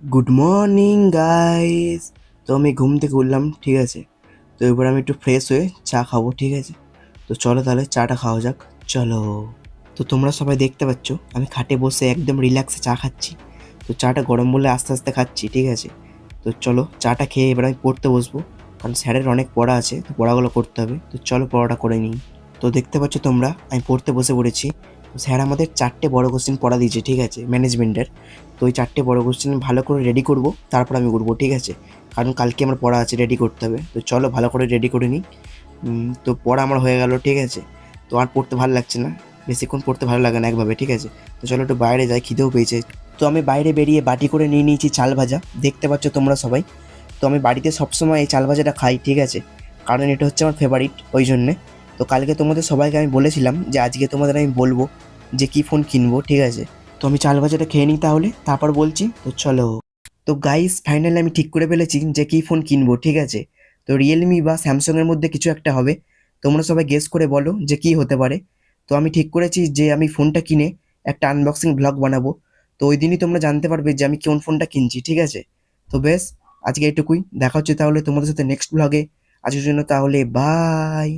Good morning guys. তো আমি ঘুম থেকে উঠলাম, ঠিক আছে। তো এবার আমি একটু ফ্রেশ হয়ে চা খাবো, ঠিক আছে। তো চলো তাহলে চাটা খাওয়া যাক। চলো। তো তোমরা সবাই দেখতে পাচ্ছ আমি খাটে বসে একদম রিল্যাক্সে চা খাচ্ছি। তো চাটা গরম বলে আস্তে আস্তে খাচ্ছি, ঠিক আছে। তো চলো চাটা খেয়ে এবার আমি পড়তে বসবো, কারণ স্যারের অনেক পড়া আছে, তো পড়াগুলো করতে হবে। তো চলো পড়াটা করে নিই। তো দেখতে পাচ্ছ তোমরা আমি পড়তে বসে পড়েছি। তো স্যার আমাদের 4টে বড় কোশ্চেন পড়া দিয়েছে, ঠিক আছে, ম্যানেজমেন্টের। তো ওই 4টে বড় কোশ্চেন ভালো করে রেডি করব, তারপর আমি উঠবো, ঠিক আছে। কারণ কালকে আমার পড়া আছে, রেডি করতে হবে। তো চলো ভালো করে রেডি করে নিই। তো পড়া আমার হয়ে গেল, ঠিক আছে। তো আর পড়তে ভালো লাগছে না, বেশিক্ষণ পড়তে ভালো লাগে না একভাবে, ঠিক আছে। তো চলো একটু বাইরে যাই, খিদেও পেয়েছে। তো আমি বাইরে বেরিয়ে বাটি করে নিয়ে নিয়েছি চাল ভাজা, দেখতে পাচ্ছ তোমরা সবাই। তো আমি বাড়িতে সবসময় এই চাল ভাজাটা খাই, ঠিক আছে, কারণ এটা হচ্ছে আমার ফেভারিট, ওই জন্যে। তো কালকে তোমাদের সবাইকে আমি বলেছিলাম যে আজকে তোমাদের আমি বলবো যে কী ফোন কিনবো, ঠিক আছে। তো আমি চাল ভাজাটা খেয়ে নিই তাহলে, তারপর বলছি। তো চলো। তো গাইস ফাইনালি আমি ঠিক করে ফেলেছি যে কী ফোন কিনবো, ঠিক আছে। তো রিয়েলমি বা স্যামসাংয়ের মধ্যে কিছু একটা হবে। তোমরা সবাই গেস করে বলো যে কী হতে পারে। তো আমি ঠিক করেছি যে আমি ফোনটা কিনে একটা আনবক্সিং ব্লগ বানাবো। তো ওই দিনই তোমরা জানতে পারবে যে আমি কোন ফোনটা কিনছি, ঠিক আছে। তো বেশ, আজকে এটুকুই, দেখা হচ্ছে তাহলে তোমাদের সাথে নেক্সট ব্লগে। আজকের জন্য তাহলে বাই।